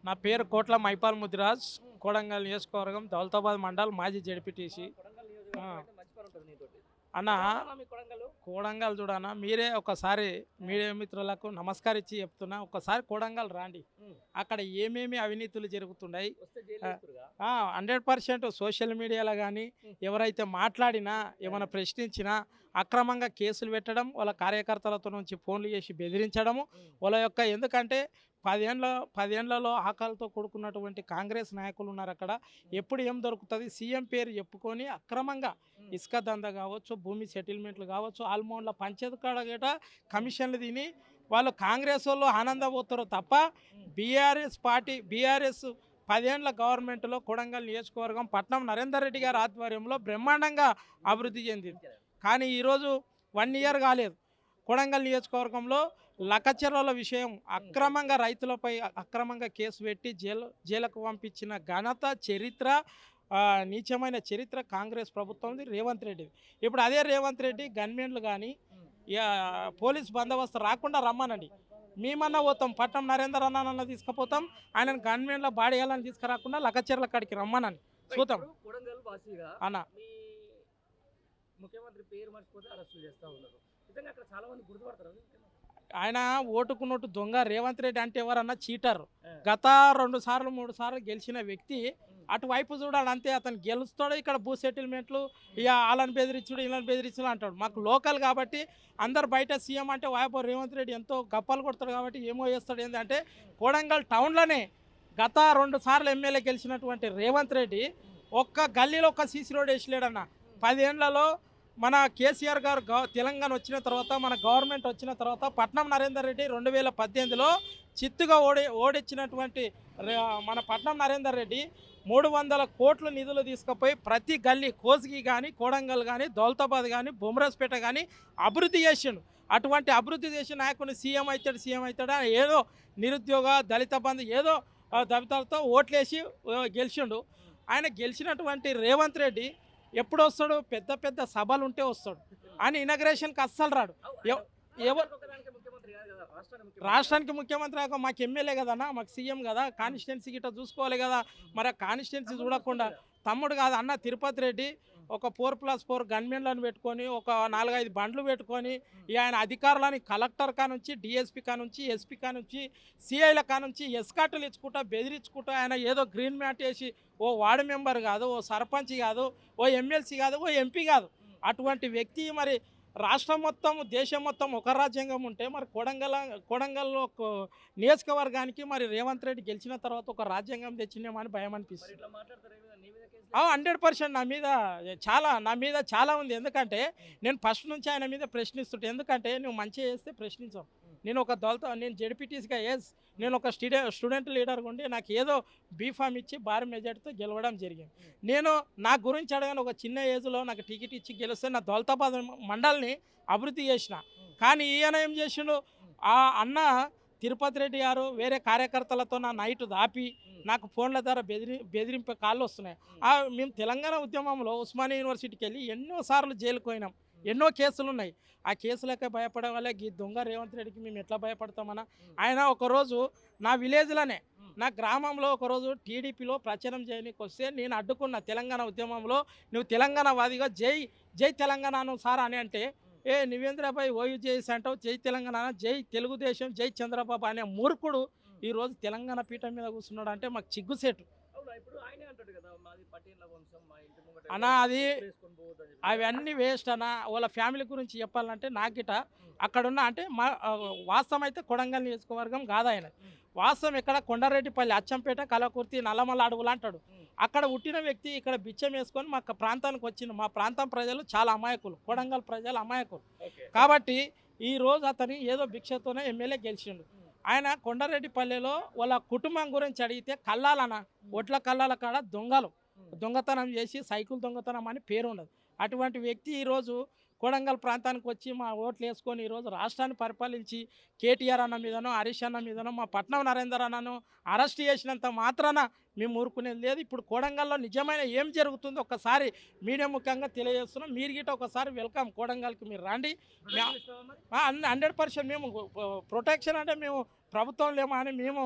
నా పేరు కోట్ల మైపాల్ ముదిరాజ్, కొడంగల్ నియోజకవర్గం, దౌలతాబాద్ మండల్, మాజీ జడ్పీటీసీ. కొడంగల్ ఆ, నియోజకవర్గం అంటే మంచి పని ఉంటుంది నీతోటి. అన్న బాగుందన్నా మీ కొడంగల్? కోడంగల్ చూడన్న, మీరే ఒకసారి మీడియా మిత్రులకు నమస్కరించి చెప్తున్నా, ఒకసారి కోడంగల్ రాండి. ఉమ్. అక్కడ ఏమేమి అవినీతులు జరుగుతున్నాయి వస్తే జైలు ఆ, వేస్తురుగా. 100% సోషల్ మీడియాలో కానీ ఎవరైతే మాట్లాడినా ఏమైనా ప్రశ్నించినా అక్రమంగా కేసులు పెట్టడం, వాళ్ళ కార్యకర్తలతో నుంచి ఫోన్లు చేసి బెదిరించడము, వాళ్ళ యొక్క ఎందుకంటే 10 ఏళ్లలో ఆకలితో కూడుకున్నటువంటి కాంగ్రెస్ నాయకులు ఉన్నారు అక్కడ. ఎప్పుడు ఏం దొరుకుతుంది, సీఎం పేరు చెప్పుకొని అక్రమంగా ఇసుక దంద కావచ్చు, భూమి సెటిల్మెంట్లు కావచ్చు, ఆల్మోన్ల పంచాయతీ కాడ గట కమిషన్లు తిని వాళ్ళు కాంగ్రెస్ వాళ్ళు ఆనందపోతారు తప్ప బీఆర్ఎస్ 10 ఏళ్ల గవర్నమెంట్లో కొడంగల్ నియోజకవర్గం పట్నం నరేందర్ రెడ్డి గారి ఆధ్వర్యంలో బ్రహ్మాండంగా అభివృద్ధి చెందింది. కానీ ఈరోజు 1 ఇయర్ కాలేదు, కొడంగల్ నియోజకవర్గంలో లకచెర్ల విషయం అక్రమంగా రైతులపై అక్రమంగా కేసు పెట్టి జైలుకు పంపించిన ఘనత చరిత్ర, నీచమైన చరిత్ర కాంగ్రెస్ ప్రభుత్వంది, రేవంత్ రెడ్డిది. ఇప్పుడు అదే రేవంత్ రెడ్డి గన్మెన్లు కానీ పోలీస్ బందోబస్తు రాకుండా రమ్మనండి, మేమన్నా పోతాం, పట్నం నరేందర్ అన్న తీసుకుపోతాం, ఆయన గన్మెన్ల బాడీ వేయాలని తీసుకురాకుండా లకచెర్ల కాడికి రమ్మనని చూద్దాం ఇప్పుడు కొడంగల్ వాసిగా అన్న. మీ ముఖ్యమంత్రి పేరు మర్చిపోతే అరెస్టులు చేస్తా ఉన్నారు. నిజంగా అక్కడ చాలా మంది గుర్తుపడతారు. ఆయన ఓటుకు నోటు దొంగ రేవంత్ రెడ్డి అంటే ఎవరన్నా చీటర్. గత 2 సార్లు 3 సార్లు గెలిచిన వ్యక్తి అటువైపు చూడాలి అంతే. అతను గెలుస్తాడు, ఇక్కడ భూ సెటిల్మెంట్లు ఇక వాళ్ళని బెదిరించుడు వీళ్ళని బెదిరించుడు అంటాడు. మాకు లోకల్ కాబట్టి అందరు బయట సీఎం అంటే వాయపో రేవంత్ రెడ్డి ఎంతో గప్పాలు కొడతాడు కాబట్టి ఏమో చేస్తాడు. ఏంటంటే కొడంగల్ టౌన్లోనే గత 2 సార్లు ఎమ్మెల్యే గెలిచినటువంటి రేవంత్ రెడ్డి ఒక్క గల్లీలో ఒక్క సీసీ రోడ్ వేసలేడన్న. 10 ఏళ్లలో మన కేసీఆర్ గారు తెలంగాణ వచ్చిన తర్వాత, మన గవర్నమెంట్ వచ్చిన తర్వాత పట్నం నరేందర్ రెడ్డి 2018లో చిత్తుగా ఓడించినటువంటి మన పట్నం నరేందర్ రెడ్డి 300 కోట్ల నిధులు తీసుకుపోయి ప్రతి గల్లీ కోసిగి కానీ, కోడంగల్ కానీ, దౌలతాబాద్ కానీ, బొమ్రాజ్పేట కానీ అభివృద్ధి చేసిండు. అటువంటి అభివృద్ధి చేసిన నాయకుని సీఎం అవుతాడు ఏదో నిరుద్యోగ దళిత బంధు ఏదో దళితులతో ఓట్లేసి గెలిచిండు. ఆయన గెలిచినటువంటి రేవంత్ రెడ్డి ఎప్పుడు వస్తాడు, పెద్ద పెద్ద సభలు ఉంటే వస్తాడు, ఆయన ఇనాగ్రేషన్కి అస్సలు రాడు. ఎవరు రాష్ట్రానికి ముఖ్యమంత్రి మాకు ఎమ్మెల్యే కదన్నా, మాకు సీఎం కదా, కాన్స్టిట్యున్సీ గిట్ట చూసుకోవాలి కదా. మరి ఆ కాన్స్టిట్యున్సీ చూడకుండా తమ్ముడు కాదు అన్న తిరుపతి రెడ్డి ఒక 4+4 గన్మెన్లను పెట్టుకొని ఒక 4-5 బండ్లు పెట్టుకొని ఆయన అధికారులని కలెక్టర్ కానుంచి, డిఎస్పీ కానుంచి, ఎస్పీ కానుంచి, సిఐల కానుంచి ఎస్కాట్లు ఇచ్చుకుంటా బెదిరించుకుంటా ఆయన ఏదో గ్రీన్ మ్యాట్ వేసి ఓ వార్డు మెంబర్ కాదు, ఓ సర్పంచ్ కాదు, ఓ ఎమ్మెల్సీ కాదు, ఓ ఎంపీ కాదు, అటువంటి వ్యక్తి మరి రాష్ట్రం మొత్తం దేశం మొత్తం ఒక రాజ్యాంగం ఉంటే మరి కొడంగల్లో నియోజకవర్గానికి మరి రేవంత్ రెడ్డి గెలిచిన తర్వాత ఒక రాజ్యాంగం తెచ్చినామని భయం అనిపిస్తుంది. 100% నా మీద చాలా ఉంది. ఎందుకంటే నేను ఫస్ట్ నుంచి ఆయన మీద ప్రశ్నిస్తుంటే, ఎందుకంటే నువ్వు మంచిగా చేస్తే ప్రశ్నించావు. నేను జడ్పీటీసీగా నేను ఒక స్టూడెంట్ లీడర్గా ఉండి నాకు ఏదో బీఫామ్ ఇచ్చి భారీ మెజార్టీతో గెలవడం జరిగింది. నేను నా గురించి అడగాను, ఒక చిన్న ఏజ్లో నాకు టికెట్ ఇచ్చి గెలిస్తే నా దౌలతాబాద్ మండల్ని అభివృద్ధి చేసిన. కానీ ఈయన ఏం చేసిండు, ఆ అన్న తిరుపతి రెడ్డి గారు వేరే కార్యకర్తలతో నా నైట్ దాపి నాకు ఫోన్ల ద్వారా బెదిరింపే కాళ్ళు వస్తున్నాయి. మేము తెలంగాణ ఉద్యమంలో ఉస్మానియా యూనివర్సిటీకి వెళ్ళి ఎన్నోసార్లు జైలుకు పోయినాం, ఎన్నో కేసులు ఉన్నాయి. ఆ కేసులకే భయపడే వాళ్ళే ఈ దొంగ రేవంత్ రెడ్డికి మేము ఎట్లా భయపడతామన్నా. ఆయన ఒకరోజు నా విలేజ్లోనే నా గ్రామంలో ఒకరోజు టీడీపీలో ప్రచారం చేయడానికి వస్తే నేను అడ్డుకున్న తెలంగాణ ఉద్యమంలో, నువ్వు తెలంగాణ వాదిగా జై తెలంగాణను సార్ అని అంటే, నివేంద్రబాయ్ ఓయూ చేసి అంటావు, జై తెలంగాణ, జై తెలుగుదేశం, జై చంద్రబాబు అనే మూర్ఖుడు ఈరోజు తెలంగాణ పీఠం మీద కూర్చున్నాడు అంటే మాకు చిగ్గుసేటు అన్నా. అవన్నీ వేస్ట్ అన్న. వాళ్ళ ఫ్యామిలీ గురించి చెప్పాలంటే నాకిట అక్కడున్న అంటే వాస్తవం అయితే కొడంగల్ నియోజకవర్గం కాదు ఆయన వాస్తవం. ఇక్కడ కొండారెడ్డిపల్లి, అచ్చంపేట, కలకుర్తి, నల్లమల్ల అడుగులు అంటాడు. అక్కడ పుట్టిన వ్యక్తి ఇక్కడ బిచ్చం వేసుకొని మా ప్రాంతానికి వచ్చింది. మా ప్రాంతం ప్రజలు చాలా అమాయకులు, కొడంగల్ ప్రజలు అమాయకులు. కాబట్టి ఈరోజు అతని ఏదో భిక్షతోనే ఎమ్మెల్యే గెలిచిండు. ఆయన కొండారెడ్డిపల్లిలో వాళ్ళ కుటుంబం గురించి అడిగితే కల్లాలన్న, ఒట్ల కల్లాల కాడ దొంగతనం చేసి సైకిల్ దొంగతనం అని పేరు ఉండదు. అటువంటి వ్యక్తి ఈరోజు కొడంగల్ ప్రాంతానికి వచ్చి మా ఓట్లు వేసుకొని ఈరోజు రాష్ట్రాన్ని పరిపాలించి కేటీఆర్ అన్న మీదనో, హరీష్ అన్న మీదనో, మా పట్నం నరేందర్ అన్నను అరెస్ట్ చేసినంత మాత్రాన మేము ఊరుకునేది లేదు. ఇప్పుడు కొడంగల్లో నిజమైన ఏం జరుగుతుందో ఒకసారి మీడియా ముఖ్యంగా తెలియజేస్తున్నాం. మీరు గిట్ట ఒకసారి వెల్కమ్, కొడంగల్కి మీరు రండి. 100% మేము ప్రొటెక్షన్ అంటే మేము ప్రభుత్వం లేమా అని మేము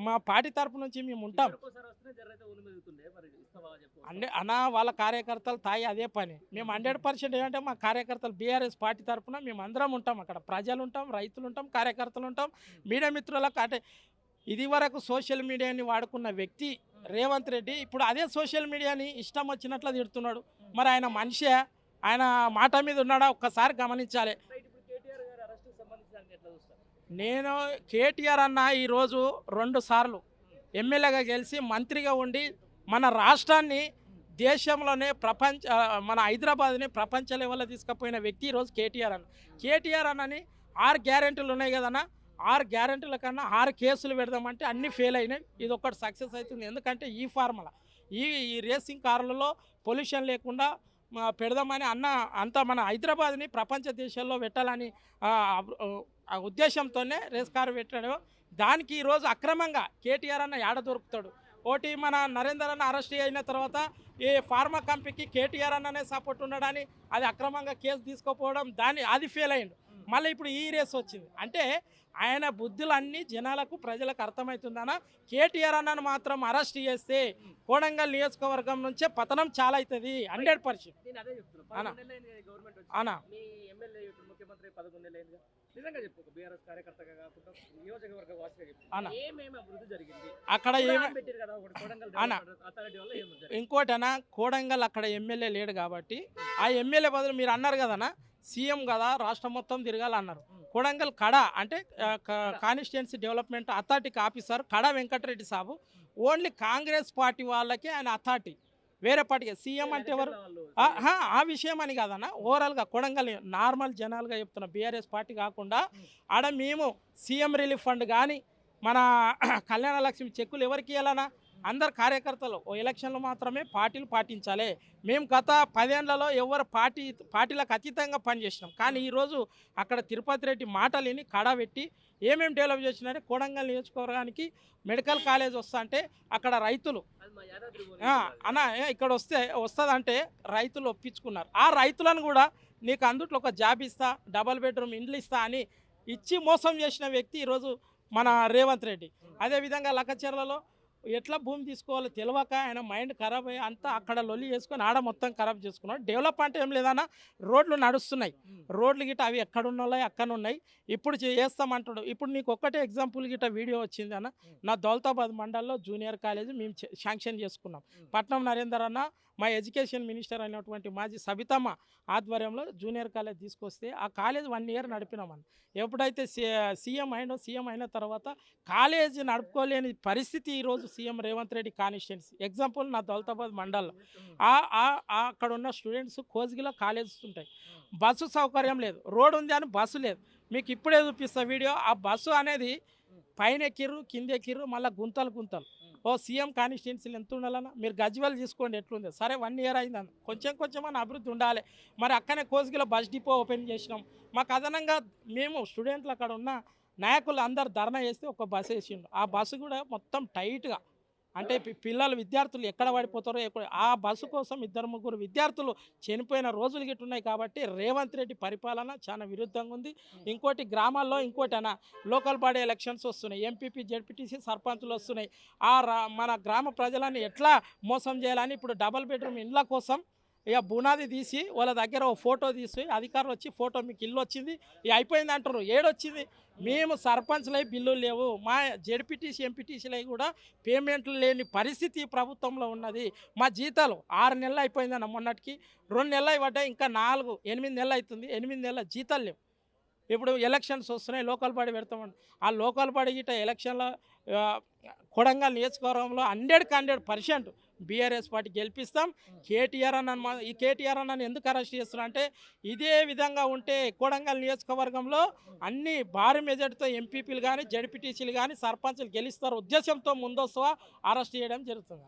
మా పార్టీ తరపు నుంచి మేము ఉంటాం. ఒకసారి వస్తేనే జరైతే ఊళ్ళు మెదుగుతుండే మరి ఇస్తావా చెప్పు అంటే అన్న వాళ్ళ కార్యకర్తలు తాయి అదే పని. మేము 100% ఏంటంటే మా కార్యకర్తలు బీఆర్ఎస్ పార్టీ తరఫున మేము అందరం ఉంటాం. అక్కడ ప్రజలు ఉంటాం, రైతులు ఉంటాం, కార్యకర్తలు ఉంటాం, మీడియా మిత్రులకు. అంటే ఇది వరకు సోషల్ మీడియాని వాడుకున్న వ్యక్తి రేవంత్ రెడ్డి ఇప్పుడు అదే సోషల్ మీడియాని ఇష్టం వచ్చినట్లు తిడుతున్నాడు. మరి ఆయన మనిషి, ఆయన మాట మీద ఉన్నాడా ఒక్కసారి గమనించాలి. రైట్ ఇప్పుడు కేటీఆర్ గారి అరెస్ట్ సంబంధించి దాన్ని ఎట్లా చూస్తారు? నేను కేటీఆర్ అన్న ఈరోజు 2 సార్లు ఎమ్మెల్యేగా గెలిచి మంత్రిగా ఉండి మన రాష్ట్రాన్ని దేశంలోనే మన హైదరాబాద్ని ప్రపంచ లెవెల్లో తీసుకుపోయిన వ్యక్తి ఈరోజు కేటీఆర్ అన్న. కేటీఆర్ అన్నని 6 గ్యారెంటీలు ఉన్నాయి కదన్న, 6 గ్యారెంటీల కన్నా 6 కేసులు పెడదామంటే అన్నీ ఫెయిల్ అయినాయి. ఇది ఒక్కటి సక్సెస్ అవుతుంది. ఎందుకంటే ఈ ఫార్ములా ఈ రేసింగ్ కార్లలో పొల్యూషన్ లేకుండా పెడదామని అంతా మన హైదరాబాద్ని ప్రపంచ దేశాల్లో పెట్టాలని ఆ ఉద్దేశంతోనే రేస్ కారు పెట్టాడు. దానికి ఈరోజు అక్రమంగా కేటీఆర్ అన్న ఏడ దొరుకుతాడు. ఒకటి మన నరేందర్ అన్న అరెస్ట్ అయిన తర్వాత ఈ ఫార్మా కంపెనీకి కేటీఆర్ అన్ననే సపోర్ట్ ఉండడని అది అక్రమంగా కేసు తీసుకోపోవడం అది ఫెయిల్ అయ్యిండు. మళ్ళీ ఇప్పుడు ఈ రేస్ వచ్చింది. అంటే ఆయన బుద్ధులన్నీ జనాలకు ప్రజలకు అర్థమవుతుందన్న. కేటీఆర్ అన్నను మాత్రం అరెస్ట్ చేస్తే కోడంగల్ నియోజకవర్గం నుంచే పతనం చాలా అవుతుంది 100%. నేను అదే చెప్తున్నా. అన్న. 11 నెలలు అయింది గవర్నమెంట్ వచ్చి. అన్న మీ ఎమ్మెల్యే ఇప్పుడు ముఖ్యమంత్రి 11 నెలలు అయిందిగా. నిజంగా చెప్పు, ఒక బీఆర్ఎస్ కార్యకర్తగా కాకుండా నియోజకవర్గ వాసిగా చెప్పు, అన్న ఏమేమి అభివృద్ధి జరిగింది అక్కడ ఏమి పెట్టారు కదా ఒకటి కొడంగల్ అన్న. అథారిటీ వల్ల ఏమి జరిగింది? ఇంకోటి అన్న, కోడంగల్ అక్కడ ఎమ్మెల్యే లేడు కాబట్టి ఆ ఎమ్మెల్యే బదులు మీరు అన్నారు కదన్నా సీఎం కదా రాష్ట్రం మొత్తం తిరగాలన్నారు. కొడంగల్ కడ అంటే కాన్స్టిట్యుయెన్సీ డెవలప్మెంట్ అథారిటీకి ఆఫీసర్ కడ వెంకటరెడ్డి సాబు ఓన్లీ కాంగ్రెస్ పార్టీ వాళ్ళకే ఆయన అథారిటీ, వేరే పార్టీకి సీఎం అంటే ఎవరు ఆ విషయం అని కాదన్న. ఓవరాల్గా కొడంగల్ నార్మల్ జనాలుగా చెప్తున్నా, బీఆర్ఎస్ పార్టీ కాకుండా ఆడ మేము సీఎం రిలీఫ్ ఫండ్ కానీ మన కళ్యాణ లక్ష్మి చెక్కులు ఎవరికి ఇవ్వాలన్నా అందరు కార్యకర్తలు ఎలక్షన్లు మాత్రమే పార్టీలు పాటించాలి. మేము గత 10 ఏళ్లలో ఎవరు పార్టీలకు అతీతంగా పనిచేసినాం. కానీ ఈరోజు అక్కడ తిరుపతి రెడ్డి మాటలు విని కడబెట్టి ఏమేమి డెవలప్ చేసినారంటే కొడంగల్ నియోజకవర్గానికి మెడికల్ కాలేజ్ వస్తా అంటే అక్కడ రైతులు అన్న ఇక్కడ వస్తుందంటే రైతులు ఒప్పించుకున్నారు. ఆ రైతులను కూడా నీకు అందుట్లో ఒక జాబ్ ఇస్తా, డబల్ బెడ్రూమ్ ఇండ్లు ఇస్తా అని ఇచ్చి మోసం చేసిన వ్యక్తి ఈరోజు మన రేవంత్ రెడ్డి. అదేవిధంగా లక్కచెర్లలో ఎట్లా భూమి తీసుకోవాలో తెలియక ఆయన మైండ్ ఖరాబ్ అయ్యి అంతా అక్కడ లొల్లి చేసుకొని ఆడ మొత్తం ఖరాబ్ చేసుకున్నాడు. డెవలప్ అంటే ఏం లేదన్నా, రోడ్లు నడుస్తున్నాయి, రోడ్లు గిట్ట అవి ఎక్కడున్నాయి అక్కడ ఉన్నాయి, ఇప్పుడు చేస్తామంటాడు. ఇప్పుడు నీకు ఒక్కటే ఎగ్జాంపుల్ గిట్ట వీడియో వచ్చింది అన్న, నా దౌలతాబాద్ మండల్లో జూనియర్ కాలేజ్ మేము శాంక్షన్ చేసుకున్నాం. పట్నం నరేందర్ అన్న మా ఎడ్యుకేషన్ మినిస్టర్ అయినటువంటి మాజీ సబితమ్మ ఆధ్వర్యంలో జూనియర్ కాలేజ్ తీసుకొస్తే ఆ కాలేజ్ 1 ఇయర్ నడిపినామన్న. ఎప్పుడైతే సీఎం అయిన తర్వాత కాలేజీ నడుపుకోలేని పరిస్థితి ఈరోజు CM Revanth Reddy constituency. Example నా దౌలతాబాద్ మండల్లో అక్కడ ఉన్న స్టూడెంట్స్ కోజ్గిలో కాలేజెస్ ఉంటాయి, బస్సు సౌకర్యం లేదు, రోడ్ ఉంది అని బస్సు లేదు. మీకు ఇప్పుడే చూపిస్తా వీడియో. ఆ బస్సు అనేది పైన ఎక్కిర్రు కింద ఎక్కిర్రు మళ్ళీ గుంతలు. ఓ సీఎం కాన్స్టిట్యుయెన్సీలు ఎంత ఉండాలన్నా మీరు గజ్వెల్ తీసుకోండి ఎట్లుంది. సరే 1 ఇయర్ అయిందని కొంచెం అని అభివృద్ధి ఉండాలి. మరి అక్కనే కోసిగిలో బస్ డిపో ఓపెన్ చేసినాం. మాకు అదనంగా మేము స్టూడెంట్లు అక్కడ ఉన్న నాయకులు అందరు ధర్నా చేస్తే ఒక బస్సు వేసిండు. ఆ బస్సు కూడా మొత్తం టైట్గా అంటే విద్యార్థులు ఎక్కడ పడిపోతారో ఆ బస్సు కోసం 2-3 విద్యార్థులు చనిపోయిన రోజులు గిట్టున్నాయి. కాబట్టి రేవంత్ రెడ్డి పరిపాలన చాలా విరుద్ధంగా ఉంది. ఇంకోటి గ్రామాల్లో ఇంకోటి అన్న లోకల్ బాడీ ఎలక్షన్స్ వస్తున్నాయి, ఎంపీపీ జెడ్పీటీసీ సర్పంచులు వస్తున్నాయి. మన గ్రామ ప్రజలని ఎట్లా మోసం చేయాలని ఇప్పుడు డబల్ బెడ్రూమ్ ఇండ్ల కోసం ఇక బునాది తీసి వాళ్ళ దగ్గర ఓ ఫోటో తీసి అధికారులు వచ్చి ఫోటో మీకు ఇల్లు వచ్చింది ఇక అయిపోయింది అంటారు. ఏడొచ్చింది? మేము సర్పంచ్లై బిల్లులు లేవు, మా జెడ్పీటీసీ ఎంపీటీసీలై కూడా పేమెంట్లు లేని పరిస్థితి ప్రభుత్వంలో ఉన్నది. మా జీతాలు 6 నెలలు అయిపోయిందన్న, మొన్నటికి 2 నెలలు అయిపడ్డాయి, ఇంకా 8 నెలలు అవుతుంది, 8 నెలల జీతాలు లేవు. ఇప్పుడు ఎలక్షన్స్ వస్తున్నాయి, లోకల్ బాడీ పెడతామండి. ఆ లోకల్ బాడీ గిట్ట ఎలక్షన్లో కొడంగల్ నియోజకవర్గంలో 100% బీఆర్ఎస్ పార్టీ గెలిపిస్తాం. కేటీఆర్ అన్నను ఎందుకు అరెస్ట్ చేస్తున్నా అంటే ఇదే విధంగా ఉంటే కొడంగల్ నియోజకవర్గంలో అన్ని భారీ మెజార్టీతో ఎంపీపీలు కానీ జడ్పీటీసీలు కానీ సర్పంచ్లు గెలుస్తారు ఉద్దేశంతో ముందస్తుగా అరెస్ట్ చేయడం జరుగుతుంది.